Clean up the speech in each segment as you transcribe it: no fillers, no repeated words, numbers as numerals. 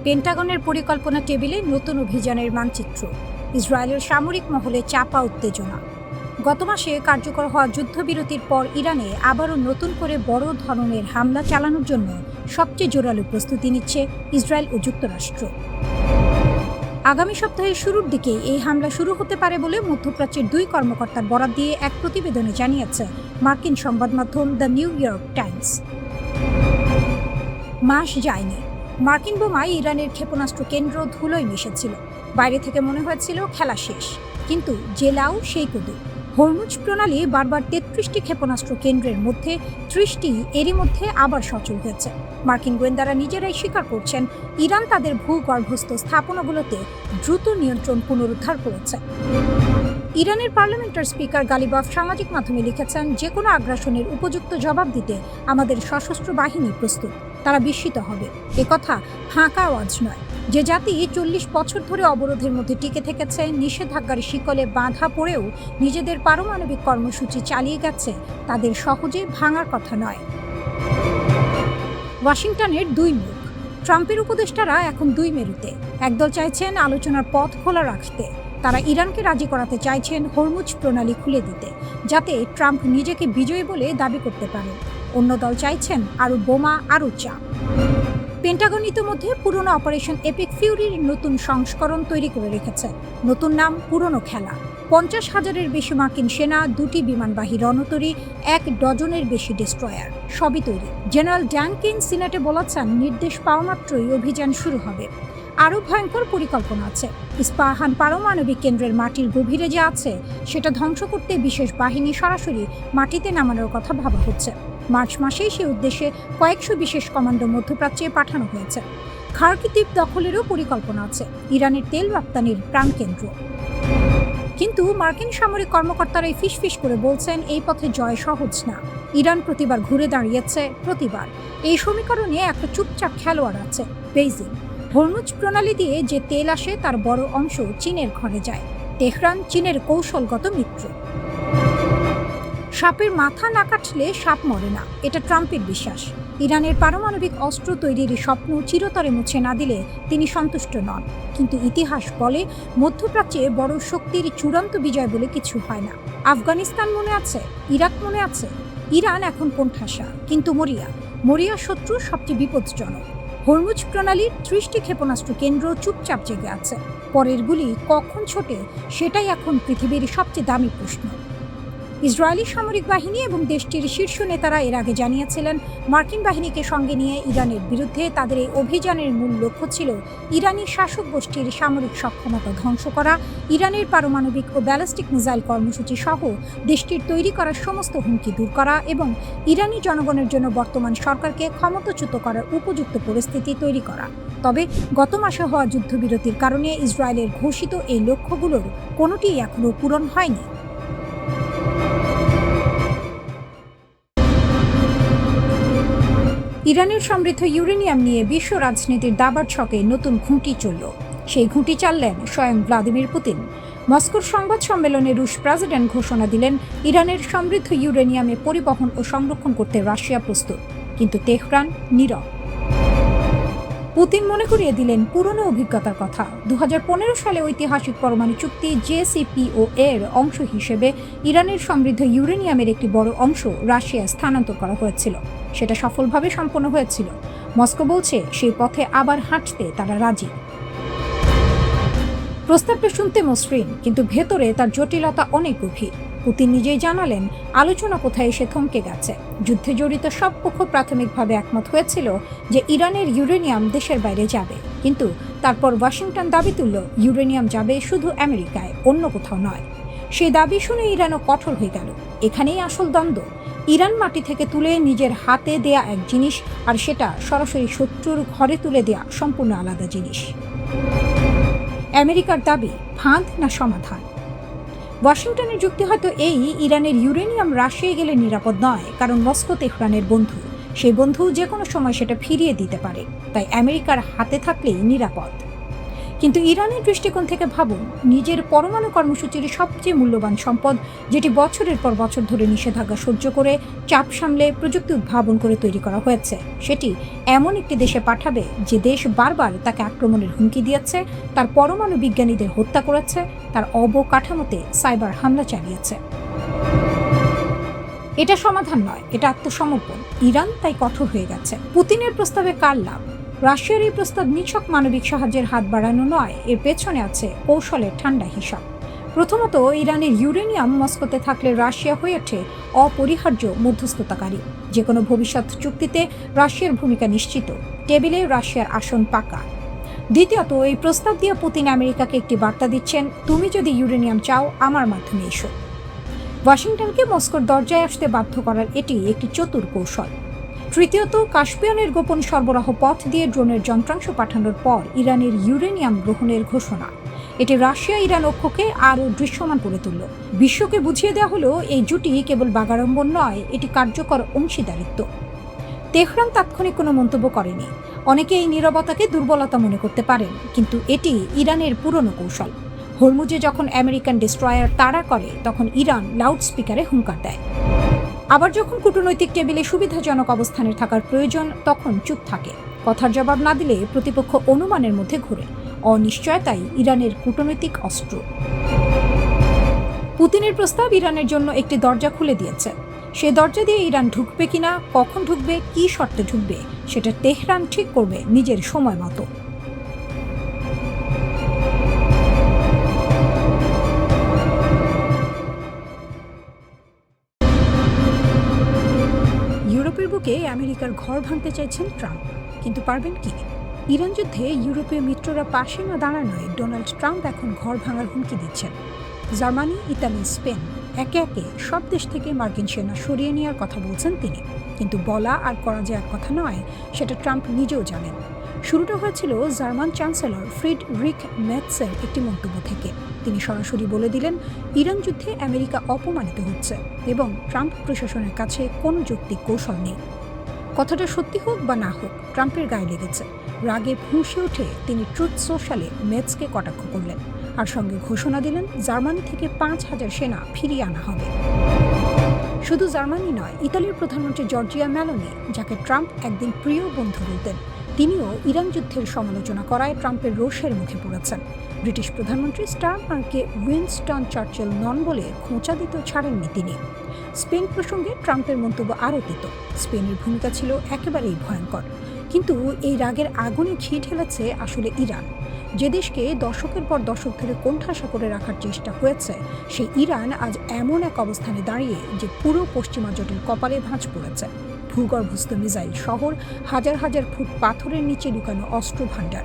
পেন্টাগনের পরিকল্পনা টেবিলে নতুন অভিযানের মানচিত্র। ইসরায়েলের সামরিক মহলে চাপা উত্তেজনা। গত মাসে কার্যকর হওয়া যুদ্ধবিরতির পর ইরানে আবারও নতুন করে বড় ধরনের হামলা চালানোর জন্য সবচেয়ে জোরালো প্রস্তুতি নিচ্ছে ইসরায়েল ও যুক্তরাষ্ট্র। আগামী সপ্তাহের শুরুর দিকে এই হামলা শুরু হতে পারে বলে মধ্যপ্রাচ্যের দুই কর্মকর্তার বরাত দিয়ে এক প্রতিবেদনে জানিয়েছে মার্কিন সংবাদ মাধ্যম দ্য নিউ ইয়র্ক টাইমস। মাস যায়নি, মার্কিন বোমায় ইরানের ক্ষেপণাস্ত্র কেন্দ্র ধুলোয় মিশেছিল। বাইরে থেকে মনে হয়েছিল খেলা শেষ, কিন্তু জেলাও সেই কুদু। হরমুজ প্রণালী বারবার ৩৩টি ক্ষেপণাস্ত্র কেন্দ্রের মধ্যে ৩০টি এরই মধ্যে আবার সচল হয়েছে। মার্কিন গোয়েন্দারা নিজেরাই স্বীকার করছেন ইরান তাদের ভূগর্ভস্থ স্থাপনাগুলোতে দ্রুত নিয়ন্ত্রণ পুনরুদ্ধার করেছে। ইরানের পার্লামেন্টের স্পিকার গালিবাফ সামাজিক মাধ্যমে লিখেছেন, যে কোনো আগ্রাসনের উপযুক্ত জবাব দিতে আমাদের সশস্ত্র বাহিনী প্রস্তুত। তারা বিস্মিত হবে। একথা ফাঁকা আওয়াজ নয়। যে জাতি ৪০ বছর ধরে অবরোধের মধ্যে টিকে থেকেছে, নিষেধাজ্ঞার শিকলে বাঁধা পড়েও নিজেদের পারমাণবিক কর্মসূচি চালিয়ে গেছে, তাদের সহজে ভাঙার কথা নয়। ওয়াশিংটনের দুই মুখ। ট্রাম্পের উপদেষ্টারা এখন দুই মেরুতে। একদল চাইছেন আলোচনার পথ খোলা রাখতে। তারা ইরানকে রাজি করাতে চাইছেন হরমুজ প্রণালী খুলে দিতে, যাতে ট্রাম্প নিজেকে বিজয়ী বলে দাবি করতে পারেন। অন্য দল চাইছেন আরও বোমা, আরও চাপ। পেন্টাগন ইতিমধ্যে পুরনো অপারেশন এপিক ফিউরির নতুন সংস্করণ তৈরি করে রেখেছে। নতুন নাম, পুরনো খেলা। ৫০,০০০-এর বেশি মার্কিন সেনা, ২টি বিমানবাহী রণতরী, ১ ডজনের বেশি ডেস্ট্রয়ার, সবই তৈরি। জেনারেল ড্যান কেন সিনেটে বলেছেন, নির্দেশ পাওয়া মাত্রই অভিযান শুরু হবে। আরও ভয়ঙ্কর পরিকল্পনা আছে। ইস্পাহান পারমাণবিক কেন্দ্রের মাটির গভীরে যা আছে সেটা ধ্বংস করতে বিশেষ বাহিনী সরাসরি মাটিতে নামানোর কথা ভাবা হচ্ছে। মার্চ মাসেই সে উদ্দেশ্যে কয়েকশো বিশেষ কমান্ডো মধ্যপ্রাচ্যে পাঠানো হয়েছে। খার্কিভ দ্বীপ দখলেরও পরিকল্পনা আছে, ইরানের তেল রপ্তানির প্রাণকেন্দ্র। কিন্তু মার্কিন সামরিক কর্মকর্তারাই ফিসফিস করে বলছেন, এই পথে জয় সহজ না। ইরান প্রতিবার ঘুরে দাঁড়িয়েছে, প্রতিবার। এই সমীকরণে একটা চুপচাপ খেলোয়াড় আছে, বেইজিং। হরমুজ প্রণালী দিয়ে যে তেল আসে তার বড় অংশ চীনের ঘরে যায়। তেহরান চীনের কৌশলগত মিত্র। সাপের মাথা না কাটলে সাপ মরে না, এটা ট্রাম্পের বিশ্বাস। ইরানের পারমাণবিক অস্ত্র তৈরির স্বপ্ন চিরতরে মুছে না দিলে তিনি সন্তুষ্ট নন। কিন্তু ইতিহাস বলে, মধ্যপ্রাচ্যে বড় শক্তির চূড়ান্ত বিজয় বলে কিছু হয় না। আফগানিস্তান মনে আছে, ইরাক মনে আছে। ইরান এখন কোণঠাসা, কিন্তু মরিয়া শত্রু সবচেয়ে বিপজ্জনক। হরমুজ প্রণালীর ৩০টি ক্ষেপণাস্ত্র কেন্দ্র চুপচাপ জেগে আছে। পরের গুলি কখন ছোটে, সেটাই এখন পৃথিবীর সবচেয়ে দামি প্রশ্ন। ইসরায়েলি সামরিক বাহিনী এবং দেশটির শীর্ষ নেতারা এর আগে জানিয়েছিলেন, মার্কিন বাহিনীকে সঙ্গে নিয়ে ইরানের বিরুদ্ধে তাদের এই অভিযানের মূল লক্ষ্য ছিল ইরানি শাসক গোষ্ঠীর সামরিক সক্ষমতা ধ্বংস করা, ইরানের পারমাণবিক ও ব্যালিস্টিক মিসাইল কর্মসূচি সহ দেশটির তৈরি করার সমস্ত হুমকি দূর করা এবং ইরানি জনগণের জন্য বর্তমান সরকারকে ক্ষমতাচ্যুত করার উপযুক্ত পরিস্থিতি তৈরি করা। তবে গত মাসে হওয়া যুদ্ধবিরতির কারণে ইসরায়েলের ঘোষিত এই লক্ষ্যগুলোর কোনোটিই এখনও পূরণ হয়নি। ইরানের সমৃদ্ধ ইউরেনিয়াম নিয়ে বিশ্ব রাজনীতির দাবার ছকে নতুন ঘুঁটি চলল। সেই ঘুঁটি চাললেন স্বয়ং ভ্লাদিমির পুতিন। মস্কোর সংবাদ সম্মেলনে রুশ প্রেসিডেন্ট ঘোষণা দিলেন, ইরানের সমৃদ্ধ ইউরেনিয়ামে পরিবহন ও সংরক্ষণ করতে রাশিয়া প্রস্তুত। কিন্তু তেহরান নীরব। পুতিন মনে করিয়ে দিলেন পুরনো অভিজ্ঞতার কথা। ২০১৫ সালে ঐতিহাসিক পরমাণু চুক্তি JCPOA এর অংশ হিসেবে ইরানের সমৃদ্ধ ইউরেনিয়ামের একটি বড় অংশ রাশিয়ায় স্থানান্তর করা হয়েছিল। সেটা সফলভাবে সম্পন্ন হয়েছিল। মস্কো বলছে, সেই পথে আবার হাঁটতে তারা রাজি। প্রস্তাবটা শুনতে মসৃণ, কিন্তু ভেতরে তার জটিলতা অনেক গভীর। পুতিন নিজেই জানালেন, আলোচনা কোথায় এসে থমকে গেছে। যুদ্ধে জড়িত সব পক্ষ প্রাথমিকভাবে একমত হয়েছিল যে ইরানের ইউরেনিয়াম দেশের বাইরে যাবে, কিন্তু তারপর ওয়াশিংটন দাবি তুলল, ইউরেনিয়াম যাবে শুধু আমেরিকায়, অন্য কোথাও নয়। সেই দাবি শুনে ইরানও কঠোর হয়ে গেল। এখানেই আসল দ্বন্দ্ব। ইরান মাটি থেকে তুলে নিজের হাতে দেয়া এক জিনিস, আর সেটা সরাসরি শত্রুর ঘরে তুলে দেয়া সম্পূর্ণ আলাদা জিনিস। আমেরিকার দাবি ফাঁদ না সমাধান? ওয়াশিংটনের যুক্তি হয়তো এই, ইরানের ইউরেনিয়াম রাশিয়ায় গেলে নিরাপদ নয়, কারণ মস্কো তেহরানের বন্ধু। সেই বন্ধু যে কোনো সময় সেটা ফিরিয়ে দিতে পারে, তাই আমেরিকার হাতে থাকলেই নিরাপদ। কিন্তু ইরানের দৃষ্টিকোণ থেকে ভাবুন, নিজের পরমাণু কর্মসূচির সবচেয়ে মূল্যবান সম্পদ, যেটি বছরের পর বছর ধরে নিষেধাজ্ঞা সহ্য করে, চাপ সামলে, প্রযুক্তি উদ্ভাবন করে তৈরি করা হয়েছে, সেটি এমন একটি দেশে পাঠাবে যে দেশ বারবার তাকে আক্রমণের হুমকি দিয়েছে, তার পরমাণু বিজ্ঞানীদের হত্যা করেছে, তার অবকাঠামোতে সাইবার হামলা চালিয়েছে। এটা সমাধান নয়, এটা আত্মসমর্পণ। ইরান তাই কঠোর হয়ে গেছে। পুতিনের প্রস্তাবে কার লাভ? রাশিয়ার এই প্রস্তাব নিছক মানবিক সাহায্যের হাত বাড়ানো নয়, এর পেছনে আছে কৌশলের ঠান্ডা হিসাব। প্রথমত, ইরানের ইউরেনিয়াম মস্কোতে থাকলে রাশিয়া হয়ে ওঠে অপরিহার্য মধ্যস্থতাকারী। যে কোনো ভবিষ্যৎ চুক্তিতে রাশিয়ার ভূমিকা নিশ্চিত, টেবিলে রাশিয়ার আসন পাকা। দ্বিতীয়ত, এই প্রস্তাব দিয়ে পুতিন আমেরিকাকে একটি বার্তা দিচ্ছেন, তুমি যদি ইউরেনিয়াম চাও, আমার মাধ্যমে এসো। ওয়াশিংটনকে মস্কোর দরজায় আসতে বাধ্য করার এটি একটি চতুর কৌশল। তৃতীয়ত, কাস্পিয়ানের গোপন সরবরাহ পথ দিয়ে ড্রোনের যন্ত্রাংশ পাঠানোর পর ইরানের ইউরেনিয়াম গ্রহণের ঘোষণা। এটি রাশিয়া ইরান ঐক্যকে আরও দৃশ্যমান করে তুলল। বিশ্বকে বুঝিয়ে দেওয়া হলো, এই জুটি কেবল বাগাড়ম্বর নয়, এটি কার্যকর অংশীদারিত্ব। তেহরান তাৎক্ষণিক কোনো মন্তব্য করেনি। অনেকে এই নীরবতাকে দুর্বলতা মনে করতে পারেন, কিন্তু এটি ইরানের পুরনো কৌশল। হরমুজে যখন আমেরিকান ডেস্ট্রয়ার তাড়া করে, তখন ইরান লাউডস্পিকারে হুঙ্কার দেয়। আবার যখন কূটনৈতিক টেবিলে সুবিধাজনক অবস্থানে থাকার প্রয়োজন, তখন চুপ থাকে। কথার জবাব না দিলে প্রতিপক্ষ অনুমানের মধ্যে ঘুরে। অনিশ্চয়তাই ইরানের কূটনৈতিক অস্ত্র। পুতিনের প্রস্তাব ইরানের জন্য একটি দরজা খুলে দিয়েছে। সে দরজা দিয়ে ইরান ঢুকবে কিনা, কখন ঢুকবে, কী শর্তে ঢুকবে, সেটা তেহরান ঠিক করবে নিজের সময় মতো। ইউরোপের বুকে আমেরিকার ঘর ভাঙতে চাইছেন ট্রাম্প, কিন্তু পারবেন কি? ইরান যুদ্ধে ইউরোপীয় মিত্ররা পাশে না দাঁড়ানোয় ডোনাল্ড ট্রাম্প এখন ঘর ভাঙার হুমকি দিচ্ছেন। জার্মানি, ইতালি, স্পেন একে একে সব দেশ থেকে মার্কিন সেনা সরিয়ে নেওয়ার কথা বলছেন তিনি। কিন্তু বলা আর করা যে এক কথা নয়, সেটা ট্রাম্প নিজেও জানেন। শুরুটা হয়েছিল জার্মান চ্যান্সেলর ফ্রিডরিখ মেটসের একটি মন্তব্য থেকে। তিনি সরাসরি বলে দিলেন, ইরান যুদ্ধে আমেরিকা অপমানিত হচ্ছে এবং ট্রাম্প প্রশাসনের কাছে কোনো যৌক্তিক কৌশল নেই। কথাটা সত্যি হোক বা না হোক, ট্রাম্পের গায়ে লেগেছে। রাগে ফুঁসে উঠে তিনি ট্রুথ সোশ্যালে মেটসকে কটাক্ষ করলেন, আর সঙ্গে ঘোষণা দিলেন জার্মানি থেকে 5,000 সেনা ফিরিয়ে আনা হবে। শুধু জার্মানি নয়, ইতালির প্রধানমন্ত্রী জর্জিয়া মেলোনি, যাকে ট্রাম্প একদিন প্রিয় বন্ধু বলতেন, তিনিও ইরান যুদ্ধের সমালোচনা করায় ট্রাম্পের রোষের মুখে পড়েছেন। ব্রিটিশ প্রধানমন্ত্রী স্টারমারকে উইনস্টন চার্চিল নন বলে খোঁচা দিতেও ছাড়েননি তিনি। স্পেন প্রসঙ্গে ট্রাম্পের মন্তব্য আরও তিত। স্পেনের ভূমিকা ছিল একেবারেই ভয়ঙ্কর। কিন্তু এই রাগের আগুনে ঘি ঢেলেছে আসলে ইরান। যে দেশকে দশকের পর দশক ধরে কোণঠাসা করে রাখার চেষ্টা হয়েছে, সেই ইরান আজ এমন এক অবস্থানে দাঁড়িয়ে যে পুরো পশ্চিমা জোটের কপালে ভাঁজ পড়েছে। ভূগর্ভস্থ মিসাইল শহর, হাজার হাজার ফুট পাথরের নিচে লুকানো অস্ত্র ভাণ্ডার।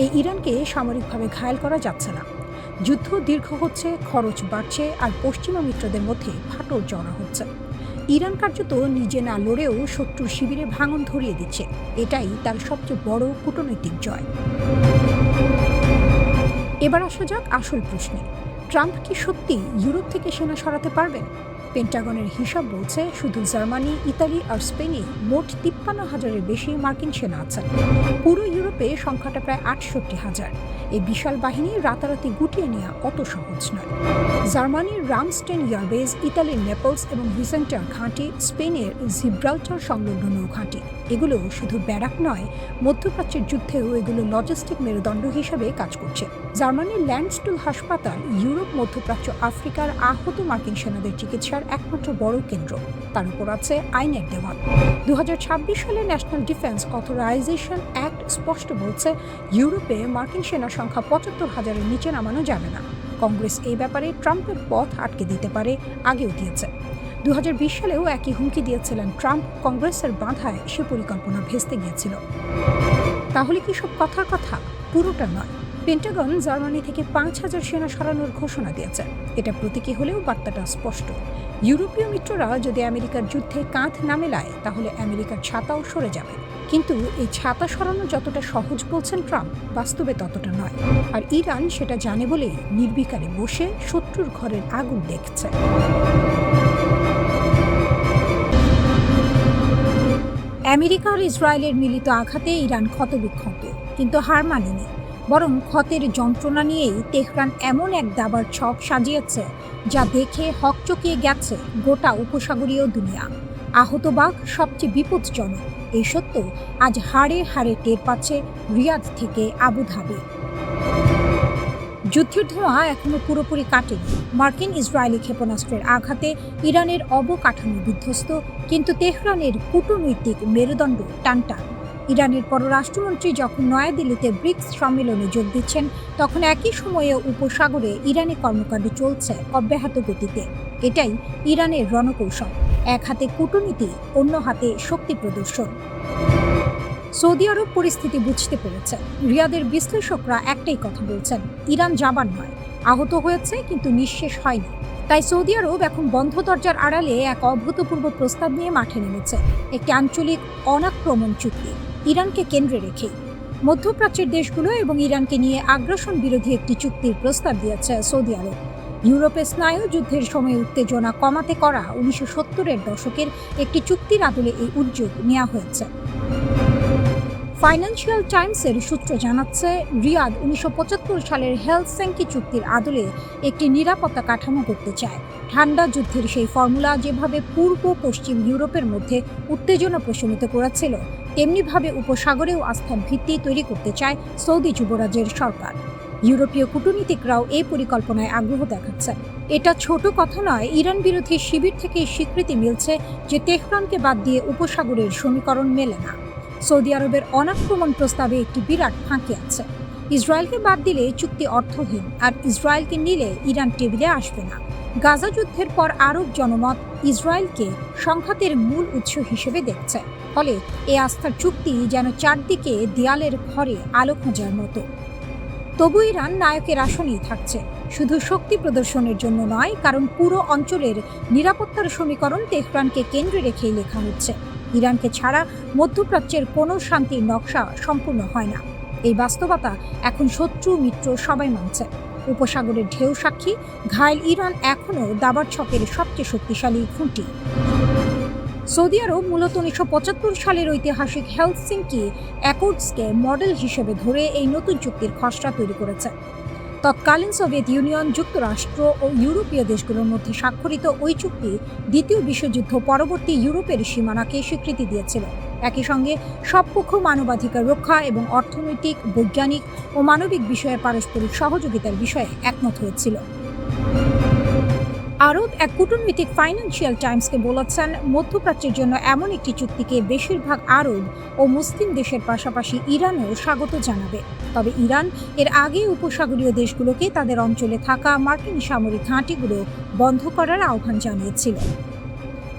এই ইরানকে সামরিকভাবে ঘায়েল করা যাচ্ছে না। যুদ্ধ দীর্ঘ হচ্ছে, খরচ বাড়ছে, আর পশ্চিমা মিত্রদের মধ্যে ফাটল চড়া হচ্ছে। ইরান কার্যত নিজে না লড়েও শত্রুর শিবিরে ভাঙন ধরিয়ে দিচ্ছে। এটাই তার সবচেয়ে বড় কূটনৈতিক জয়। এবার আসা যাক আসল প্রশ্নে, ট্রাম্প কি সত্যি ইউরোপ থেকে সেনা সরাতে পারবেন? পেন্টাগনের হিসাব বলছে, শুধু জার্মানি, ইতালি আর স্পেনে মোট 53,000-এর বেশি মার্কিন সেনা আছেন। পুরো ইউরোপে সংখ্যাটা প্রায় 68,000। এই বিশাল বাহিনী রাতারাতি গুটিয়ে নেওয়া অত সহজ নয়। জার্মানির রামস্টেন এয়ারবেস, ইতালির নেপলস এবং ভিসেন্টার ঘাঁটি, স্পেনের জিব্রাল্টার সংলগ্ন নৌঘাঁটি, এগুলো শুধু ব্যারাক নয়, মধ্যপ্রাচ্যের যুদ্ধেও এগুলো লজিস্টিক মেরুদণ্ড হিসেবে কাজ করছে। জার্মানির ল্যান্ডস্টুল হাসপাতাল ইউরোপ, মধ্যপ্রাচ্য, আফ্রিকার আহত মার্কিন সেনাদের চিকিৎসার একমাত্র বড় কেন্দ্র। তার উপর আছে আইনের দেওয়াল। 2026 সালে ন্যাশনাল ডিফেন্স অথরাইজেশন অ্যাক্ট স্পষ্ট বলছে, ইউরোপে মার্কিন সেনা সংখ্যা 75,000-এর নিচে নামানো যাবে না। কংগ্রেস এই ব্যাপারে ট্রাম্পের পথ আটকে দিতে পারে, আগেও দিয়েছে। 2020 সালেও একই হুমকি দিয়েছিলেন ট্রাম্প। কংগ্রেসের বাধায় সে পরিকল্পনা ভেস্তে গিয়েছিল। তাহলে কি সব কথার কথা? পুরোটা নয়। পেন্টাগন জার্মানি থেকে 5,000 সেনা সরানোর ঘোষণা দিয়েছে। এটা প্রতীকী হলেও বার্তাটা স্পষ্ট। ইউরোপীয় মিত্ররা যদি আমেরিকার যুদ্ধে কাঁধ না মেলায়, তাহলে আমেরিকার ছাতাও সরে যাবে। কিন্তু এই ছাতা সরানো যতটা সহজ বলছেন ট্রাম্প, বাস্তবে ততটা নয়। আর ইরান সেটা জানে বলেই নির্বিকারে বসে শত্রুর ঘরের আগুন দেখছে। আমেরিকা আর ইসরায়েলের মিলিত আঘাতে ইরান ক্ষতবিক্ষত, কিন্তু হার মানেনি। বরং ক্ষতের যন্ত্রণা নিয়েই তেহরান এমন এক দাবার ছক সাজিয়েছে যা দেখে হকচকিয়ে গেছে গোটা উপসাগরীয় দুনিয়া। আহত বাঘ সবচেয়ে বিপজ্জনক, এই সত্য আজ হাড়ে হাড়ে টের পাচ্ছে রিয়াদ থেকে আবুধাবি। যুদ্ধের ধোঁয়া এখনো পুরোপুরি কাটেনি। মার্কিন ইসরায়েলি ক্ষেপণাস্ত্রের আঘাতে ইরানের অবকাঠামো বিধ্বস্ত, কিন্তু তেহরানের কূটনৈতিক মেরুদণ্ড টানটান। ইরানের পররাষ্ট্রমন্ত্রী যখন নয়াদিল্লিতে ব্রিক্স সম্মেলনে যোগ দিচ্ছেন, তখন একই সময়ে উপসাগরে ইরানি কর্মকাণ্ড চলছে অব্যাহত গতিতে। এটাই ইরানের রণকৌশল, এক হাতে কূটনীতি, অন্য হাতে শক্তি প্রদর্শন। সৌদি আরব পরিস্থিতি বুঝতে পেরেছে। রিয়াদের বিশ্লেষকরা একটাই কথা বলছেন, ইরান জাবান নয়, আহত হয়েছে কিন্তু নিঃশেষ হয়নি। তাই সৌদি আরব এখন বন্ধ দরজার আড়ালে এক অভূতপূর্ব প্রস্তাব নিয়ে মাঠে নেমেছে, একটি আঞ্চলিক অনাক্রমণ চুক্তি, ইরানকে কেন্দ্রে রেখেই। মধ্যপ্রাচ্যের দেশগুলো এবং ইরানকে নিয়ে আগ্রাসন বিরোধী একটি চুক্তির প্রস্তাব দিয়েছে সৌদি আরব। ইউরোপে স্নায়ু যুদ্ধের সময় উত্তেজনা কমাতে করা 1970-এর দশকের একটি চুক্তির আদলে এই উদ্যোগ নেওয়া হয়েছে। ফাইন্যান্সিয়াল টাইমসের সূত্র জানাচ্ছে, রিয়াদ 1975 সালের হেলসিঙ্কি চুক্তির আদলে একটি নিরাপত্তা কাঠামো করতে চায়। ঠান্ডা যুদ্ধের সেই ফর্মুলা যেভাবে পূর্ব পশ্চিম ইউরোপের মধ্যে উত্তেজনা প্রশমিত করেছিল, তেমনিভাবে উপসাগরেও আস্থার ভিত্তি তৈরি করতে চায় সৌদি যুবরাজের সরকার। ইউরোপীয় কূটনীতিকরাও এই পরিকল্পনায় আগ্রহ দেখাচ্ছেন। এটা ছোট কথা নয়, ইরান বিরোধী শিবির থেকে স্বীকৃতি মিলছে যে তেহরানকে বাদ দিয়ে উপসাগরের সমীকরণ মেলে না। সৌদি আরবের অনাক্রমণ প্রস্তাবে একটি বিরাট ফাঁকি আছে। ইসরায়েলকে বাদ দিলে চুক্তি অর্থহীন, আর ইসরায়েলকে নিলে ইরান টেবিলে আসবে না। গাজা যুদ্ধের পর আরব জনমত ইসরায়েলকে সংঘাতের মূল উৎস হিসেবে দেখছে। ফলে এই আস্থার চুক্তি যেন চারদিকে দেয়ালের ঘরে আলো খোঁজার মতো। তবু ইরান নায়কের আসনেই থাকছে, শুধু শক্তি প্রদর্শনের জন্য নয়, কারণ পুরো অঞ্চলের নিরাপত্তার সমীকরণ তেহরানকে কেন্দ্রে রেখেই লেখা হচ্ছে। ইরানকে ছাড়া মধ্যপ্রাচ্যের কোনো শান্তির নকশা সম্পূর্ণ হয় না। এই বাস্তবতা এখন শত্রু মিত্র সবাই মানছে। উপসাগরের ঢেউ সাক্ষী, ঘায়েল ইরান এখনও দাবার ছকের সবচেয়ে শক্তিশালী খুঁটি। সৌদি আরব মূলত 1975 সালের ঐতিহাসিক হেলসিঙ্কি অ্যাকর্ডসকে মডেল হিসেবে ধরে এই নতুন চুক্তির খসড়া তৈরি করেছে। তৎকালীন সোভিয়েত ইউনিয়ন, যুক্তরাষ্ট্র ও ইউরোপীয় দেশগুলোর মধ্যে স্বাক্ষরিত ওই চুক্তি দ্বিতীয় বিশ্বযুদ্ধ পরবর্তী ইউরোপের সীমানাকে স্বীকৃতি দিয়েছিল। একই সঙ্গে সব পক্ষ মানবাধিকার রক্ষা এবং অর্থনৈতিক, বৈজ্ঞানিক ও মানবিক বিষয়ে পারস্পরিক সহযোগিতার বিষয়ে একমত হয়েছিল। আরব এক কূটনৈতিক ফাইন্যান্সিয়াল টাইমসকে বলেছেন, মধ্যপ্রাচ্যের জন্য এমন একটি চুক্তিকে বেশিরভাগ আরব ও মুসলিম দেশের পাশাপাশি ইরানও স্বাগত জানাবে। তবে ইরান এর আগে উপসাগরীয় দেশগুলোকে তাদের অঞ্চলে থাকা মার্কিন সামরিক ঘাঁটিগুলো বন্ধ করার আহ্বান জানিয়েছিল।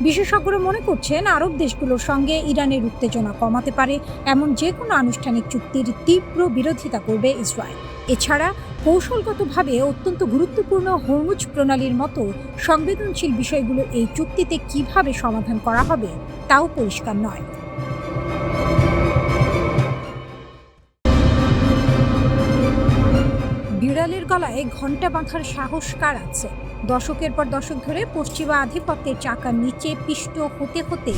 বিশেষজ্ঞরা মনে করছেন, আরব দেশগুলোর সঙ্গে ইরানের উত্তেজনা কমাতে পারে এমন যে কোনো আনুষ্ঠানিক চুক্তির তীব্র বিরোধিতা করবে ইসরায়েল। এছাড়া কৌশলগতভাবে অত্যন্ত গুরুত্বপূর্ণ হরমুজ প্রণালীর মতো সংবেদনশীল বিষয়গুলো এই চুক্তিতে কিভাবে সমাধান করা হবে তাও পরিষ্কার নয়। বিড়ালের গলায় ঘণ্টা বাঁধার সাহস কার আছে? দশকের পর দশক ধরে পশ্চিমা আধিপত্যের চাকার নিচে পিষ্ট হতে হতে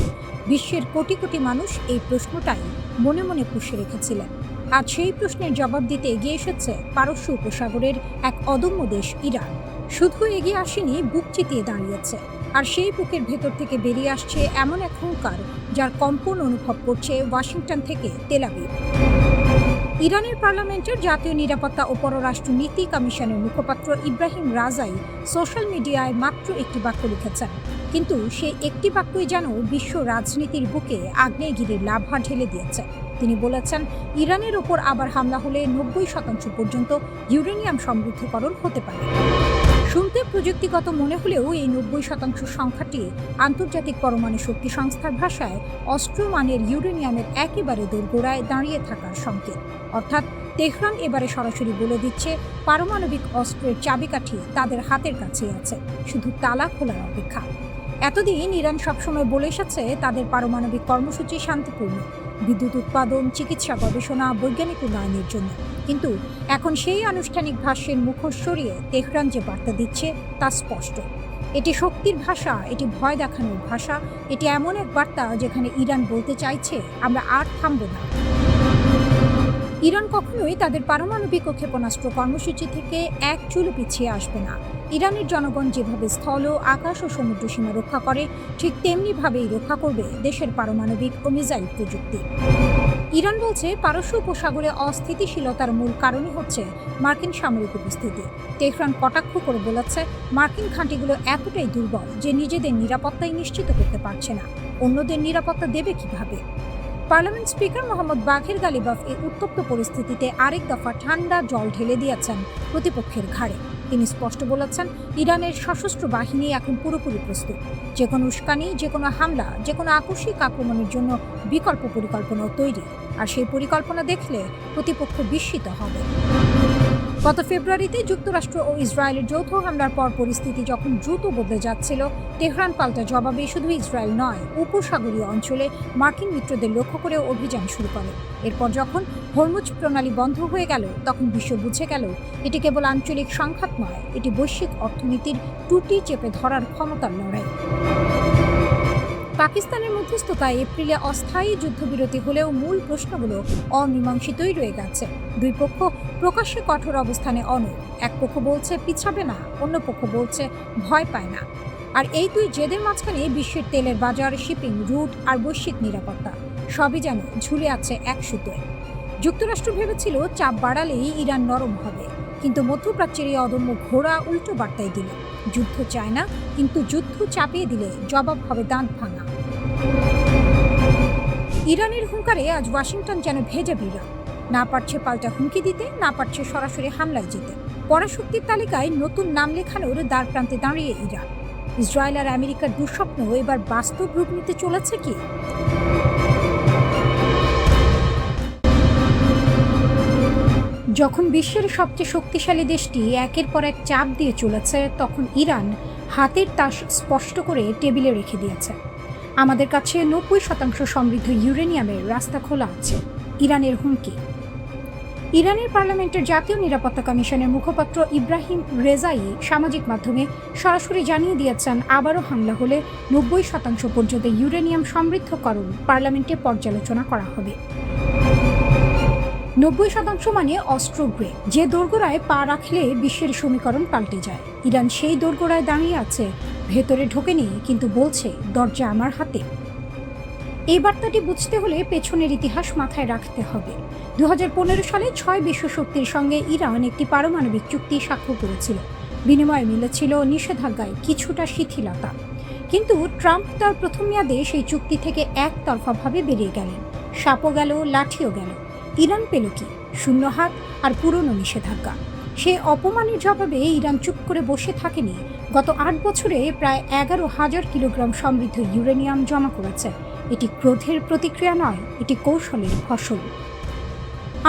বিশ্বের কোটি কোটি মানুষ এই প্রশ্নটাই মনে মনে পুষে রেখেছিলেন। আজ সেই প্রশ্নের জবাব দিতে এগিয়ে এসেছে পারস্য উপসাগরের এক অদম্য দেশ ইরান। শুধু এগিয়ে আসেনি, বুক চিতিয়ে দাঁড়িয়েছে। আর সেই বুকের ভেতর থেকে বেরিয়ে আসছে এমন এক হুঙ্কার, যার কম্পন অনুভব করছে ওয়াশিংটন থেকে তেল আবিব। ইরানের পার্লামেন্টের জাতীয় নিরাপত্তা ও পররাষ্ট্র নীতি কমিশনের মুখপাত্র ইব্রাহিম রাজাই সোশ্যাল মিডিয়ায় মাত্র একটি বাক্য লিখেছেন, কিন্তু সেই একটি বাক্যই যেন বিশ্ব রাজনীতির বুকে আগ্নেয়গিরির লাভা ঢেলে দিয়েছে। তিনি বলেছেন, ইরানের ওপর আবার হামলা হলে 90% পর্যন্ত ইউরেনিয়াম সমৃদ্ধকরণ হতে পারে। শুনতে প্রযুক্তিগত মনে হলেও এই 90% সংখ্যাটি আন্তর্জাতিক পরমাণু শক্তি সংস্থার ভাষায় অস্ত্রমানের ইউরেনিয়ামের একেবারে দোরগোড়ায় দাঁড়িয়ে থাকার সংকেত। অর্থাৎ তেহরান এবারে সরাসরি বলে দিচ্ছে, পারমাণবিক অস্ত্রের চাবিকাঠি তাদের হাতের কাছেই আছে, শুধু তালা খোলার অপেক্ষা। এতদিন ইরান সবসময় বলে এসেছে তাদের পারমাণবিক কর্মসূচি শান্তিপূর্ণ, বিদ্যুৎ উৎপাদন, চিকিৎসা গবেষণা, বৈজ্ঞানিক উন্নয়নের জন্য। কিন্তু এখন সেই আনুষ্ঠানিক ভাষ্যের মুখোশ সরিয়ে তেহরান যে বার্তা দিচ্ছে তা স্পষ্ট। এটি শক্তির ভাষা, এটি ভয় দেখানোর ভাষা, এটি এমন এক বার্তা যেখানে ইরান বলতে চাইছে, আমরা আর থামব না। ইরান কখনোই তাদের পারমাণবিক ও ক্ষেপণাস্ত্র কর্মসূচি থেকে এক চুলো পিছিয়ে আসবে না। ইরানের জনগণ যেভাবে স্থল, আকাশ ও সমুদ্র সীমা রক্ষা করে, ঠিক তেমনিভাবেই রক্ষা করবে দেশের পারমাণবিক ও মিসাইল প্রযুক্তি। ইরান বলছে, পারস্য উপসাগরে অস্থিতিশীলতার মূল কারণই হচ্ছে মার্কিন সামরিক উপস্থিতি। তেহরান কটাক্ষ করে বলেছে, মার্কিন ঘাঁটিগুলো এতটাই দুর্বল যে নিজেদের নিরাপত্তাই নিশ্চিত করতে পারছে না, অন্যদের নিরাপত্তা দেবে কিভাবে? পার্লামেন্ট স্পিকার মোহাম্মদ বাঘের গালিবাফ এই উত্তপ্ত পরিস্থিতিতে আরেক দফা ঠান্ডা জল ঢেলে দিয়েছেন প্রতিপক্ষের ঘাড়ে। তিনি স্পষ্ট বলেছেন, ইরানের সশস্ত্র বাহিনী এখন পুরোপুরি প্রস্তুত। যে কোনো উস্কানি, যে কোনো হামলা, যে কোনো আকস্মিক আক্রমণের জন্য বিকল্প পরিকল্পনাও তৈরি। আর সেই পরিকল্পনা দেখলে প্রতিপক্ষ বিস্মিত হবে। গত ফেব্রুয়ারিতে যুক্তরাষ্ট্র ও ইসরায়েলের যৌথ হামলার পর পরিস্থিতি যখন দ্রুত বদলে যাচ্ছিল, তেহরান পাল্টা জবাবে শুধু ইসরায়েল নয়, উপসাগরীয় অঞ্চলে মার্কিন মিত্রদের লক্ষ্য করে অভিযান শুরু করে। এরপর যখন হরমুজ প্রণালী বন্ধ হয়ে গেল, তখন বিশ্ব বুঝে গেল এটি কেবল আঞ্চলিক সংঘাত নয়, এটি বৈশ্বিক অর্থনীতির টুটি চেপে ধরার ক্ষমতার লড়াই। পাকিস্তানের মধ্যস্থতায় এপ্রিলে অস্থায়ী যুদ্ধবিরতি হলেও মূল প্রশ্নগুলো অমীমাংসিতই রয়ে গেছে। দুই পক্ষ প্রকাশ্যে কঠোর অবস্থানে অনড়। এক পক্ষ বলছে পিছাবে না, অন্য পক্ষ বলছে ভয় পায় না। আর এই দুই জেদের মাঝখানে বিশ্বের তেলের বাজার, শিপিং রুট আর বৈশ্বিক নিরাপত্তা সবই যেন ঝুলে আছে এক সুতোয়। যুক্তরাষ্ট্র ভেবেছিল চাপ বাড়ালেই ইরান নরম হবে, কিন্তু মধ্যপ্রাচ্যের এই অদম্য ঘোড়া উল্টো বার্তায় দিল, যুদ্ধ চায় না, কিন্তু যুদ্ধ চাপিয়ে দিলে জবাব হবে দাঁত ভাঙা। ইরানের হুঙ্কারে আজ ওয়াশিংটন যেন ভেজা বিড়াল, না পারছে পাল্টা হুমকি দিতে, না পারছে সরাসরি হামলায় যেতে। পরাশক্তির তালিকায় নতুন নাম লেখানোর দ্বারপ্রান্তে দাঁড়িয়ে ইরান। ইসরায়েল আর আমেরিকার দুঃস্বপ্ন এবার বাস্তব রূপ নিতে চলেছে কি? যখন বিশ্বের সবচেয়ে শক্তিশালী দেশটি একের পর এক চাপ দিয়ে চলেছে, তখন ইরান হাতের তাস স্পষ্ট করে টেবিলে রেখে দিয়েছে। আমাদের কাছে 90% সমৃদ্ধ ইউরেনিয়ামের রাস্তা খোলা আছে, ইরানের হুমকি। ইরানের পার্লামেন্টের জাতীয় নিরাপত্তা কমিশনের মুখপাত্র ইব্রাহিম রেজাই সামাজিক মাধ্যমে সরাসরি জানিয়ে দিয়েছেন, আবারও হামলা হলে 90% পর্যন্ত ইউরেনিয়াম সমৃদ্ধকরণ পার্লামেন্টে পর্যালোচনা করা হবে। 90% মানে অস্ত্র গ্রেড, যে দোরগোড়ায় পা রাখলে বিশ্বের সমীকরণ পাল্টে যায়। ইরান সেই দোরগোড়ায় দাঁড়িয়ে আছে, ভেতরে ঢোকেনি, কিন্তু বলছে দরজা আমার হাতে। এই বার্তাটি বুঝতে হলে পেছনের ইতিহাস মাথায় রাখতে হবে। 2015 সালে 6 বিশ্বশক্তির সঙ্গে ইরান একটি পারমাণবিক চুক্তি স্বাক্ষর করেছিল। বিনিময়ে মিলেছিল নিষেধাজ্ঞায় কিছুটা শিথিলতা। কিন্তু ট্রাম্প তার প্রথম মেয়াদে সেই চুক্তি থেকে একতরফাভাবে বেরিয়ে গেলেন। সাপও গেল, লাঠিও গেল। ইরান পেল কি? শূন্য হাত আর পুরনো নিষেধাজ্ঞা। সে অপমানের জবাবে ইরান চুপ করে বসে থাকেনি। গত 8 বছরে প্রায় 11,000 কিলোগ্রাম সমৃদ্ধ ইউরেনিয়াম জমা করেছে। এটি ক্রোধের প্রতিক্রিয়া নয়, এটি কৌশলের ফসল।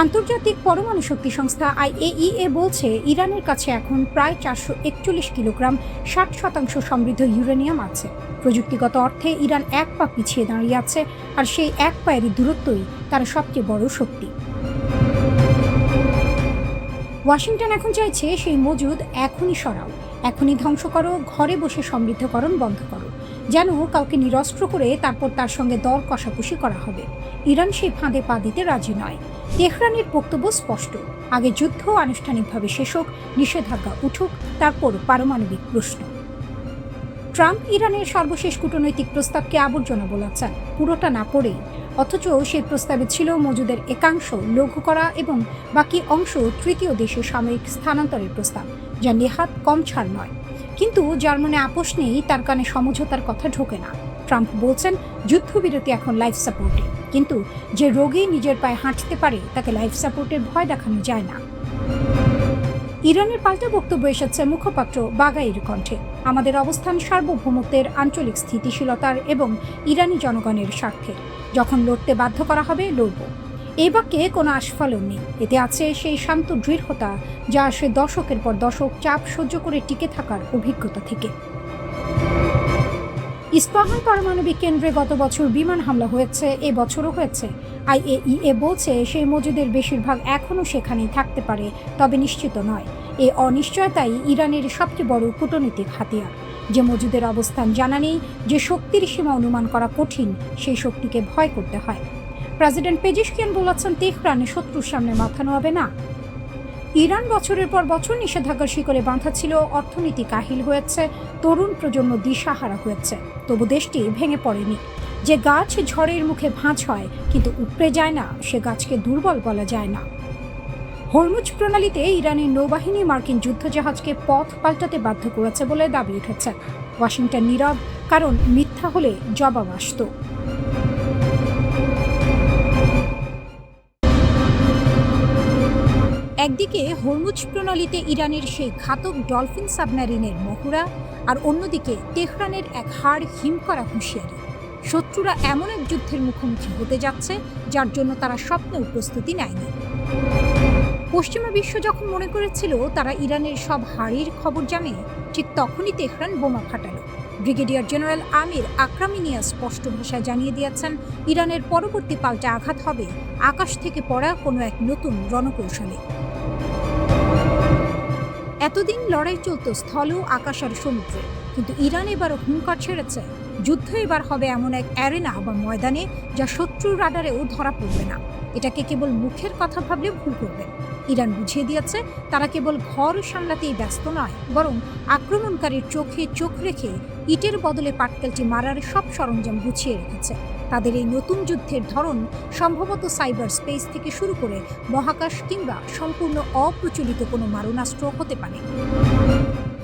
আন্তর্জাতিক পরমাণু শক্তি সংস্থা IAEA বলছে, ইরানের কাছে এখন প্রায় 441 কিলোগ্রাম 60% সমৃদ্ধ ইউরেনিয়াম আছে। প্রযুক্তিগত অর্থে ইরান এক পা পিছিয়ে দাঁড়িয়ে আছে, আর সেই এক পায়েরই দূরত্বই তার সবচেয়ে বড় শক্তি। ওয়াশিংটন এখন চাইছে সেই মজুদ এখনই সরাও, এখনই ধ্বংস করো, ঘরে বসে সমৃদ্ধকরণ বন্ধ করো, যেন কাউকে নিরস্ত্র করে তারপর তার সঙ্গে দর কষাকষি করা হবে। ইরান সেই ফাঁদে পা দিতে রাজি নয়। তেহরানের বক্তব্য স্পষ্ট, আগে যুদ্ধ আনুষ্ঠানিকভাবে শেষ হোক, নিষেধাজ্ঞা উঠুক, তারপর পারমাণবিক প্রশ্ন। ট্রাম্প ইরানের সর্বশেষ কূটনৈতিক প্রস্তাবকে আবর্জনা বলেছেন, পুরোটা না পড়েই। অথচ সেই প্রস্তাবে ছিল মজুদের একাংশ লঘু করা এবং বাকি অংশ তৃতীয় দেশে সাময়িক স্থানান্তরের প্রস্তাব, যা নেহাত কম ছাড় নয়। কিন্তু যার মনে আপোষ নেই, তার কানে সমঝোতার কথা ঢোকে না। ট্রাম্প বলছেন, যুদ্ধবিরতি এখন লাইফ সাপোর্টে, কিন্তু যে রোগী নিজের পায়ে হাঁটতে পারে তাকে লাইফ সাপোর্টের ভয় দেখানো যায় না। ইরানের পাল্টা বক্তব্য এসেছে মুখপাত্র বাগাইর কণ্ঠে, আমাদের অবস্থান সার্বভৌমত্বের, আঞ্চলিক স্থিতিশীলতার এবং ইরানি জনগণের স্বার্থে। যখন লড়তে বাধ্য করা হবে, লড়ব। এই বাক্যে কোনো আস্ফালন নেই, এতে আছে সেই শান্ত দৃঢ়তা যা আসে দশকের পর দশক চাপ সহ্য করে টিকে থাকার অভিজ্ঞতা থেকে। ইস্পাহান পারমাণবিক কেন্দ্রে গত বছর বিমান হামলা হয়েছে, এবছরও হয়েছে। IAEA বলছে, সেই মজুদের বেশিরভাগ এখনও সেখানেই থাকতে পারে, তবে নিশ্চিত নয়। এই অনিশ্চয়তাই ইরানের সবচেয়ে বড় কূটনৈতিক হাতিয়ার। যে মজুদের অবস্থান জানা নেই, যে শক্তির সীমা অনুমান করা কঠিন, সেই শক্তিকে ভয় করতে হয়। প্রেসিডেন্ট পেজিশকিয়ান বলেছেন তেহরানে শত্রুর সামনে মাথা নোয়াবে না। ইরান বছরের পর বছর নিষেধাজ্ঞার শিকলে বাঁধা ছিল, অর্থনীতি কাহিল হয়েছে, তরুণ প্রজন্ম দিশাহারা হয়েছে, তবু দেশটি ভেঙে পড়েনি। যে গাছ ঝড়ের মুখে ভাঁজ হয় কিন্তু উপড়ে যায় না, সে গাছকে দুর্বল বলা যায় না। হরমুজ প্রণালীতে ইরানের নৌবাহিনী মার্কিন যুদ্ধজাহাজকে পথ পাল্টাতে বাধ্য করেছে বলে দাবি উঠেছে। ওয়াশিংটন নীরব, কারণ মিথ্যা হলে জবাব আসত। একদিকে হরমুজ প্রণালীতে ইরানের সেই ঘাতক ডলফিন সাবমেরিনের মহড়া, আর অন্যদিকে তেহরানের এক হাড় হিম করা হুঁশিয়ারি। শত্রুরা এমন এক যুদ্ধের মুখোমুখি হতে যাচ্ছে যার জন্য তারা স্বপ্নেও প্রস্তুতি নেয়নি। পশ্চিমা বিশ্ব যখন মনে করেছিল তারা ইরানের সব হাড়ির খবর জানে, ঠিক তখনই তেহরান বোমা ফাটালো। ব্রিগেডিয়ার জেনারেল আমির আকরামিনিয়া স্পষ্ট ভাষায় জানিয়ে দিয়েছেন, ইরানের পরবর্তী পাল্টা আঘাত হবে আকাশ থেকে পড়া কোনো এক নতুন রণকৌশলে। এতদিন লড়াই চলত স্থল, আকাশ আর সমুদ্রে, কিন্তু ইরান এবারও হুঙ্কার ছেড়েছে। যুদ্ধ এবার হবে এমন এক অ্যারেনা বা ময়দানে যা শত্রুর রাডারেও ধরা পড়বে না। এটাকে কেবল মুখের কথা ভাবলে ভুল করবে। ইরান বুঝিয়ে দিয়েছে তারা কেবল ঘর সামলাতেই ব্যস্ত নয়, বরং আক্রমণকারীর চোখে চোখ রেখে ইটের বদলে পাটকেলটি মারার সব সরঞ্জাম গুছিয়ে রেখেছে। তাদের এই নতুন যুদ্ধের ধরন সম্ভবত সাইবার স্পেস থেকে শুরু করে মহাকাশ কিংবা সম্পূর্ণ অপ্রচলিত কোনো মারণাস্ত্র হতে পারে।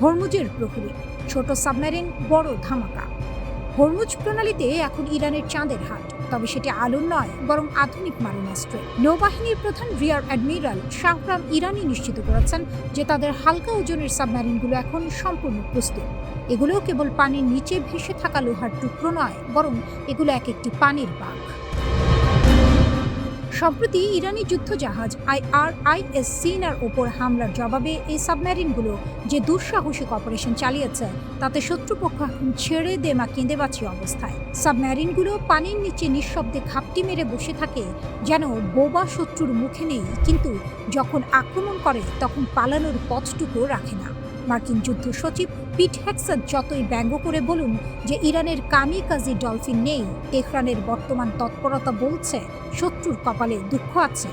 হরমুজের প্রহরী, ছোট সাবমেরিন, বড় ধামাকা। হরমুজ প্রণালীতে এখন ইরানের চাঁদের হাট, তবে সেটি আলোর নয় বরং আধুনিক মারণাস্ত্র। নৌবাহিনীর প্রধান রিয়ার অ্যাডমিরাল শাহরাম ইরানি নিশ্চিত করেছেন যে তাদের হালকা ওজনের সাবমেরিনগুলো এখন সম্পূর্ণ প্রস্তুত। এগুলো কেবল পানির নিচে ভেসে থাকা লোহার টুকরো নয়, বরং এগুলো এক একটি পানির বাঘ। সম্প্রতি ইরানি যুদ্ধজাহাজ IRIS সিনার ওপর হামলার জবাবে এই সাবমেরিনগুলো যে দুঃসাহসিক অপারেশন চালিয়েছে তাতে শত্রুপক্ষ এখন ছেড়ে দেমা কেঁদে বাঁচি অবস্থায়। সাবমেরিনগুলো পানির নিচে নিঃশব্দে ঘাপটি মেরে বসে থাকে, যেন বোবা শত্রুর মুখে নেই, কিন্তু যখন আক্রমণ করে তখন পালানোর পথটুকু রাখে না। মার্কিন যুদ্ধ সচিব পিট হেক্সাট যতই ব্যঙ্গ করে বলুন যে ইরানের কামিকাজি ডলফিন নেই, তেহরানের বর্তমান তৎপরতা বলছে শত্রুর কপালে দুঃখ আছে।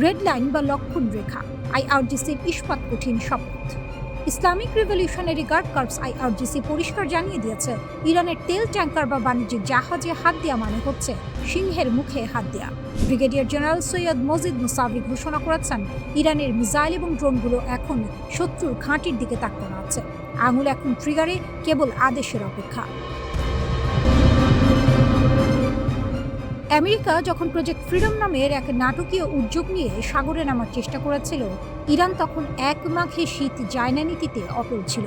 রেড লাইন বা লক্ষণ রেখা, IRGCর ইস্পাত কঠিন শপথ। Islamic Revolutionary Guard Corps IRGC পরিষ্কার জানিয়ে দিয়েছে, ইরানের তেল ট্যাঙ্কার বা বাণিজ্যিক জাহাজে হাত দেওয়া মানে হচ্ছে সিংহের মুখে হাত দেওয়া। Brigadier general Syed Majid Musavi ঘোষণা করেছেন, ইরানের মিসাইল এবং ড্রোনগুলো এখন শত্রুর ঘাঁটির দিকে তাকানো আছে। আঙুল এখন ট্রিগারে, কেবল আদেশের অপেক্ষা। আমেরিকা যখন প্রজেক্ট ফ্রিডম নামের এক নাটকীয় উদ্যোগ নিয়ে সাগরে নামার চেষ্টা করেছিল, ইরান তখন এক মাঘে শীত যায় না নীতিতে অটল ছিল।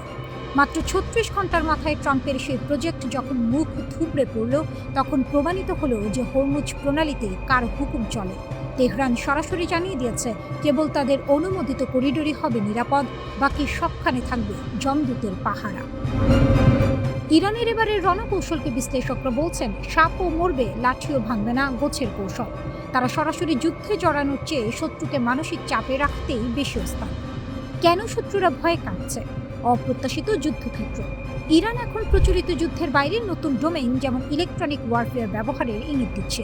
মাত্র 36 ঘন্টার মাথায় ট্রাম্পের সেই প্রজেক্ট যখন মুখ থুবড়ে পড়ল, তখন প্রমাণিত হলো যে হরমুজ প্রণালীতে কার হুকুম চলে। তেহরান সরাসরি জানিয়ে দিয়েছে কেবল তাদের অনুমোদিত করিডোরই হবে নিরাপদ, বাকি সবখানে থাকবে জমদূতের পাহারা। ইরানের এবারের রণকৌশলকে বিশ্লেষকরা বলছেন, সাপও মরবে, লাঠিও ভাঙবে না, গোছের কৌশল। তারা সরাসরি যুদ্ধে জড়ানোর চেয়ে শত্রুকে মানসিক চাপে রাখতেই বেশি ওস্তাদ। কেন শত্রুরা ভয়ে কাঁপছে? অপ্রত্যাশিত যুদ্ধক্ষেত্র। ইরান এখন প্রচলিত যুদ্ধের বাইরে নতুন ডোমেইন যেমন ইলেকট্রনিক ওয়ারফেয়ার ব্যবহারের ইঙ্গিত দিচ্ছে।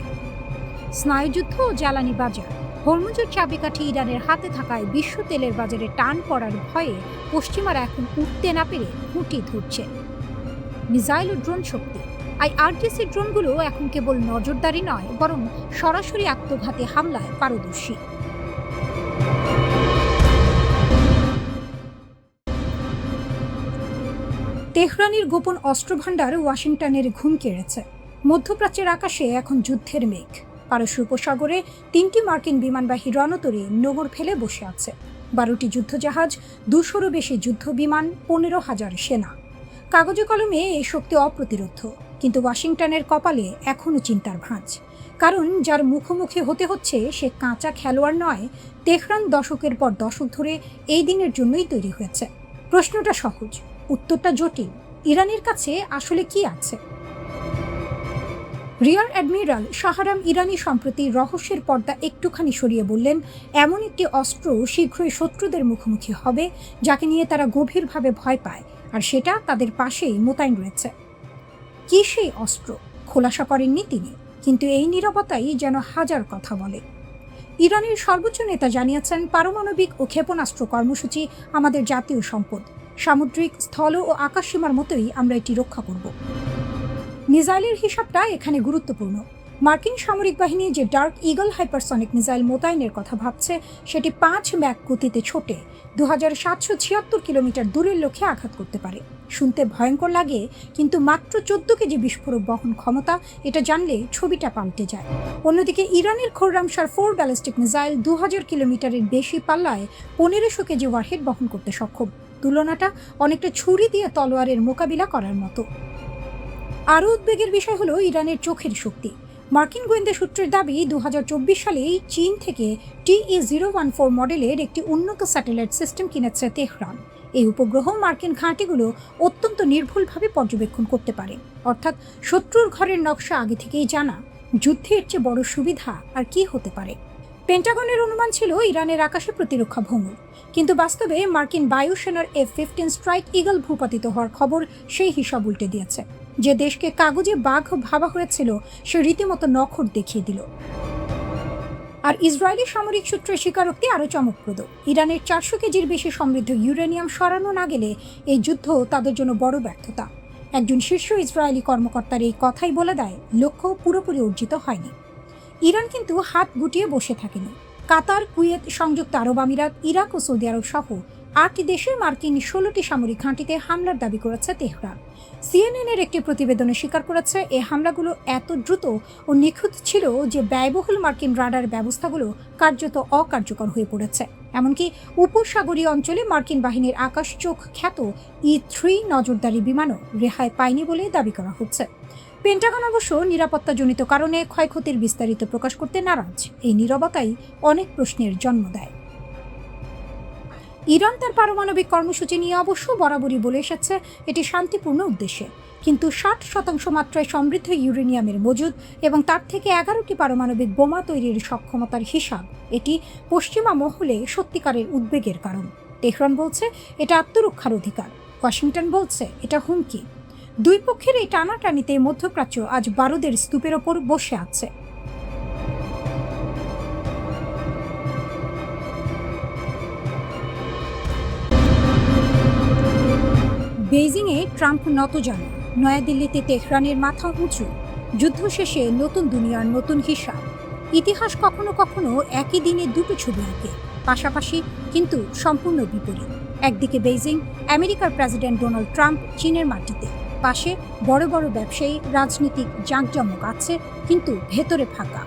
স্নায়ুযুদ্ধ ও জ্বালানি বাজার। হরমুজের চাবিকাঠি ইরানের হাতে থাকায় বিশ্ব তেলের বাজারে টান পড়ার ভয়ে পশ্চিমারা এখন উঠতে না পেরে খুঁটি ধরছে। মিসাইল ও ড্রোন শক্তি। IRGC ড্রোনগুলো এখন কেবল নজরদারি নয়, বরং সরাসরি আত্মঘাতী হামলায় পারদর্শী। তেহরানের গোপন অস্ত্রভাণ্ডার ওয়াশিংটনের ঘুম কেড়েছে। মধ্যপ্রাচ্যের আকাশে এখন যুদ্ধের মেঘ। পারস্য উপসাগরে 3টি মার্কিন বিমানবাহী রণতরী নোঙর ফেলে বসে আছে। 12টি যুদ্ধজাহাজ, 200-রও বেশি যুদ্ধ বিমান, 15,000 সেনা। কাগজে কলমে এই শক্তি অপ্রতিরোধ্য, কিন্তু ওয়াশিংটনের কপালে এখনও চিন্তার ভাঁজ। কারণ যার মুখোমুখি হতে হচ্ছে সে কাঁচা খেলোয়াড় নয়। তেহরান দশকের পর দশক ধরে এই দিনের জন্যই তৈরি হয়েছে। প্রশ্নটা সহজ, উত্তরটা জটিল। ইরানের কাছে আসলে কি আছে? রিয়ার অ্যাডমিরাল শাহরাম ইরানি সম্প্রতি রহস্যের পর্দা একটুখানি সরিয়ে বললেন, এমন একটি অস্ত্র শীঘ্রই শত্রুদের মুখোমুখি হবে যাকে নিয়ে তারা গভীরভাবে ভয় পায়, আর সেটা তাদের পাশেই মোতায়েন রয়েছে। কি সেই অস্ত্র? খোলাসা করেননি তিনি, কিন্তু এই নীরবতাই যেন হাজার কথা বলে। ইরানের সর্বোচ্চ নেতা জানিয়েছেন, পারমাণবিক ও ক্ষেপণাস্ত্র কর্মসূচি আমাদের জাতীয় সম্পদ। সামুদ্রিক, স্থল ও আকাশসীমার মতোই আমরা এটি রক্ষা করব। মিসাইলের হিসাবটা এখানে গুরুত্বপূর্ণ। মার্কিন সামরিক বাহিনী যে ডার্ক ইগল হাইপারসনিক মিসাইল মোতায়েনের কথা ভাবছে, সেটি 5 ম্যাক গতিতে ছোটে 2776 কিলোমিটার দূরের লক্ষ্যে আঘাত করতে পারে। শুনতে ভয়ঙ্কর লাগে, কিন্তু মাত্র 14 কেজি বিস্ফোরক বহন ক্ষমতা, এটা জানলে ছবিটা পাল্টে যায়। অন্যদিকে ইরানের খোররামশার 4 ব্যালিস্টিক মিসাইল 2000 কিলোমিটারের বেশি পাল্লায় 1500 কেজি ওয়ারহেড বহন করতে সক্ষম। তুলনাটা অনেকটা ছুরি দিয়ে তলোয়ারের মোকাবিলা করার মতো। আরও উদ্বেগের বিষয় হলো ইরানের চোখের শক্তি। মার্কিন গোয়েন্দা সূত্রের দাবি, 2024 সালেই চীন থেকে TE-014 মডেলের একটি উন্নত স্যাটেলাইট সিস্টেম কিনেছে তেহরান। এই উপগ্রহ মার্কিন ঘাঁটিগুলো অত্যন্ত নির্ভুলভাবে পর্যবেক্ষণ করতে পারে, অর্থাৎ শত্রুর ঘরের নকশা আগে থেকেই জানা। যুদ্ধের চেয়ে বড় সুবিধা আর কি হতে পারে? পেন্টাগনের অনুমান ছিল ইরানের আকাশে প্রতিরক্ষা ভঙ্গুর, কিন্তু বাস্তবে মার্কিন বায়ুসেনার F-15 স্ট্রাইক ইগল ভূপাতিত হওয়ার খবর সেই হিসাব উল্টে দিয়েছে। যে দেশকে কাগজে বাঘ ভাবা হয়েছিল, সে রীতিমতো নখর দেখিয়ে দিল। আর ইসরায়েলি সামরিক সূত্রের স্বীকারোক্তি আরও চমকপ্রদ। ইরানের 400 কেজির বেশি সমৃদ্ধ ইউরেনিয়াম সরানো না গেলে এই যুদ্ধ তাদের জন্য বড় ব্যর্থতা। একজন শীর্ষ ইসরায়েলি কর্মকর্তার এই কথাই বলে দেয়, লক্ষ্য পুরোপুরি অর্জিত হয়নি। ইরান কিন্তু হাত গুটিয়ে বসে থাকেনি। কাতার, কুয়েত, সংযুক্ত আরব আমিরাত, ইরাক ও সৌদি আরব সহ 8 দেশে মার্কিন 16টি সামরিক ঘাঁটিতে হামলার দাবি করেছে তেহরান। CNN-এর একটি প্রতিবেদনে স্বীকার করেছে, এই হামলাগুলো এত দ্রুত ও নিখুঁত ছিল যে ব্যয়বহুল মার্কিন রাডার ব্যবস্থাগুলো কার্যত অকার্যকর হয়ে পড়েছে। এমনকি উপসাগরীয় অঞ্চলে মার্কিন বাহিনীর আকাশ চোখ খ্যাত E-3 নজরদারি বিমানও রেহাই পায়নি বলে দাবি করা হচ্ছে। পেন্টাগন অবশ্য নিরাপত্তাজনিত কারণে ক্ষয়ক্ষতির বিস্তারিত প্রকাশ করতে নারাজ। এই নীরবতাই অনেক প্রশ্নের জন্ম দেয়। ইরান তার পারমাণবিক কর্মসূচি নিয়ে অবশ্য বরাবরই বলে এসেছে এটি শান্তিপূর্ণ উদ্দেশ্যে, কিন্তু 60% মাত্রায় সমৃদ্ধ ইউরেনিয়ামের মজুদ এবং তার থেকে 11টি পারমাণবিক বোমা তৈরির সক্ষমতার হিসাব, এটি পশ্চিমা মহলে সত্যিকারের উদ্বেগের কারণ। তেহরান বলছে এটা আত্মরক্ষার অধিকার, ওয়াশিংটন বলছে এটা হুমকি। দুই পক্ষের এই টানাটানিতে মধ্যপ্রাচ্য আজ বারুদের স্তূপের ওপর বসে আছে। বেইজিংয়ে ট্রাম্প নতজানু, নয়াদিল্লিতে তেহরানের মাথা উঁচু। যুদ্ধ শেষে নতুন দুনিয়ার নতুন হিসাব। ইতিহাস কখনো কখনো একই দিনে দুটো ছবি আঁকে, পাশাপাশি কিন্তু সম্পূর্ণ বিপরীত। একদিকে বেইজিং, আমেরিকার প্রেসিডেন্ট ডোনাল্ড ট্রাম্প চীনের মাটিতে, পাশে বড় বড় ব্যবসায়ী, রাজনীতিক জাঁকজমক আছে, কিন্তু ভেতরে ফাঁকা।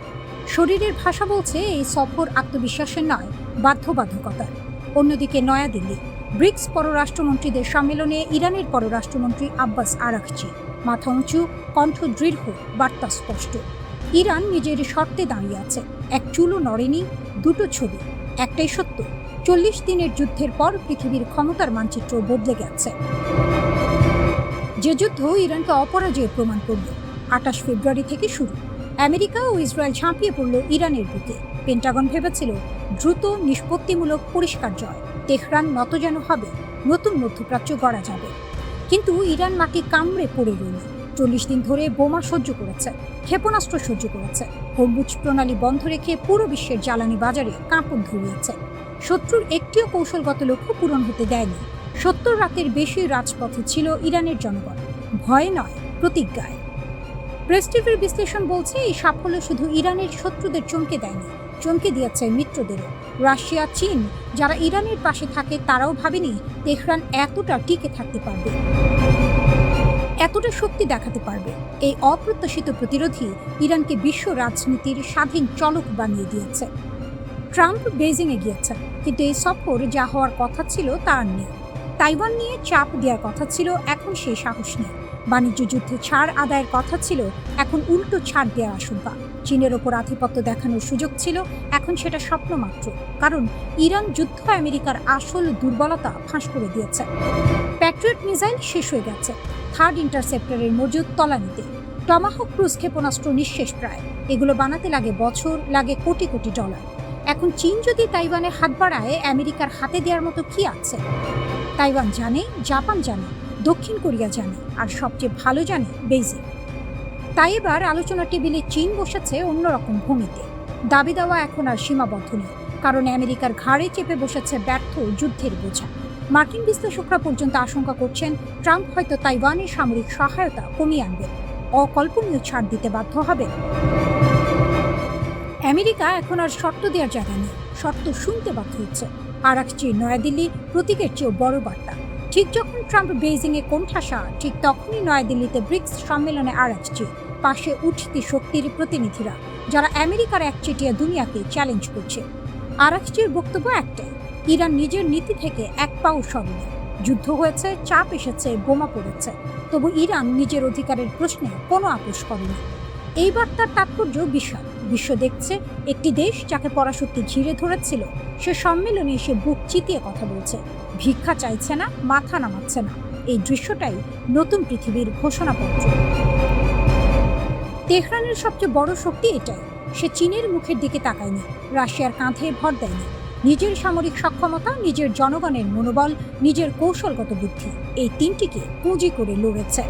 শরীরের ভাষা বলছে এই সফর আত্মবিশ্বাসের নয়, বাধ্যবাধকতার। অন্যদিকে নয়াদিল্লি, ব্রিক্স পররাষ্ট্রমন্ত্রীদের সম্মেলনে ইরানের পররাষ্ট্রমন্ত্রী আব্বাস আরাকচি, মাথা উঁচু, কণ্ঠ দৃঢ়, বার্তা স্পষ্ট। ইরান নিজের শর্তে দাঁড়িয়ে আছে, এক চুলও নড়েনি। দুটো ছবি, একটাই সত্য, 40 দিনের যুদ্ধের পর পৃথিবীর ক্ষমতার মানচিত্র বদলে গেছে। যে যুদ্ধ ইরানকে অপরাজয় প্রমাণ করল, 28 ফেব্রুয়ারি থেকে শুরু। আমেরিকা ও ইসরায়েল ঝাঁপিয়ে পড়ল ইরানের বুকে। পেন্টাগন ভেবেছিল দ্রুত, নিষ্পত্তিমূলক, পরিষ্কার জয়। তেহরান নতজানু হবে, নতুন মধ্যপ্রাচ্য গড়া যাবে। কিন্তু ইরান মাটি কামড়ে পড়ে রইল। 40 দিন ধরে বোমা সহ্য করেছে, ক্ষেপণাস্ত্র সহ্য করেছে, হরমুজ প্রণালী বন্ধ রেখে পুরো বিশ্বের জ্বালানি বাজারে কাঁপন ধরিয়েছে। শত্রুর একটিও কৌশলগত লক্ষ্য পূরণ হতে দেয়নি। 70 রাতের বেশি রাজপথে ছিল ইরানের জনগণ, ভয়ে নয়, প্রতিজ্ঞায়। প্রেস টিভির বিশ্লেষণ বলছে, এই সাফল্য শুধু ইরানের শত্রুদের চমকে দেয়নি, চমকে দিয়েছে মিত্রদেরও। রাশিয়া, চীন, যারা ইরানের পাশে থাকে, তারাও ভাবেনি তেহরান এতটা টিকে থাকতে পারবে, এতটা শক্তি দেখাতে পারবে। এই অপ্রত্যাশিত প্রতিরোধী ইরানকে বিশ্ব রাজনীতির স্বাধীন চলক বানিয়ে দিয়েছে। ট্রাম্প বেইজিংয়ে গিয়েছেন, কিন্তু এই সফর যা হওয়ার কথা ছিল তা আর নেই। তাইওয়ান নিয়ে চাপ দেওয়ার কথা ছিল, এখন সেই সাহস নেই। বাণিজ্য যুদ্ধে ছাড় আদায়ের কথা ছিল, এখন উল্টো ছাড় দেওয়ার আশঙ্কা। চীনের ওপর আধিপত্য দেখানোর সুযোগ ছিল, এখন সেটা স্বপ্ন মাত্র। কারণ ইরান যুদ্ধ আমেরিকার আসল দুর্বলতা ফাঁস করে দিয়েছে। প্যাট্রিয়ট মিসাইল শেষ হয়ে গেছে, থার্ড ইন্টারসেপ্টরের মজুদ তলানিতে। টমাহক ক্রুজ ক্ষেপণাস্ত্র নিঃশেষ প্রায়। এগুলো বানাতে লাগে বছর, লাগে কোটি কোটি ডলার। এখন চীন যদি তাইওয়ানে হাত বাড়ায়, আমেরিকার হাতে দেওয়ার মতো কি আছে? তাইওয়ান জানে, জাপান জানে, দক্ষিণ কোরিয়া জানে, আর সবচেয়ে ভালো জানে বেইজিং। তাই এবার আলোচনা টেবিলে চীন বসেছে অন্যরকম ভূমিতে। দাবি দেওয়া এখন আর সীমাবদ্ধ নেই, কারণ আমেরিকার ঘাড়ে চেপে বসেছে ব্যর্থ যুদ্ধের বোঝা। মার্কিন বিশ্লেষকরা পর্যন্ত আশঙ্কা করছেন ট্রাম্প হয়তো তাইওয়ানের সামরিক সহায়তা কমিয়ে আনবেন, অকল্পনীয় ছাড় দিতে বাধ্য হবে। আমেরিকা এখন আর শর্ত দেওয়ার জায়গা নেই, শর্ত শুনতে বাধ্য হচ্ছে। আরাকচি নয়াদিল্লি প্রতীকের চেয়েও বড় বার্তা। ঠিক যখন ট্রাম্প বেইজিংয়ে কোণঠাসা, ঠিক তখনই নয়াদিল্লিতে ব্রিক্স সম্মেলনে আরাকচি, পাশে উঠতি শক্তির প্রতিনিধিরা, যারা আমেরিকার একচেটিয়া দুনিয়াকে চ্যালেঞ্জ করছে। আরাকচির বক্তব্য একটাই, ইরান নিজের নীতি থেকে এক পাও সরেনি। যুদ্ধ হয়েছে, চাপ এসেছে, বোমা পড়েছে, তবু ইরান নিজের অধিকারের প্রশ্নে কোনো আপোষ করেনি। এই বার্তার তাৎপর্য বিশাল। বিশ্ব দেখছে একটি দেশ যাকে পরাশক্তি ঘিরে ধরেছিল, সে সম্মেলনে এসে বুক চিতিয়ে কথা বলছে, ভিক্ষা চাইছে না, মাথা নামাচ্ছে না। এই দৃশ্যটাই নতুন পৃথিবীর ঘোষণাপত্র। তেহরানের সবচেয়ে বড় শক্তি এটাই, সে চীনের মুখের দিকে তাকায়নি, রাশিয়ার কাঁধে ভর দেয়নি। নিজের সামরিক সক্ষমতা, নিজের জনগণের মনোবল, নিজের কৌশলগত বুদ্ধি, এই তিনটিকে পুঁজি করে লড়েছে।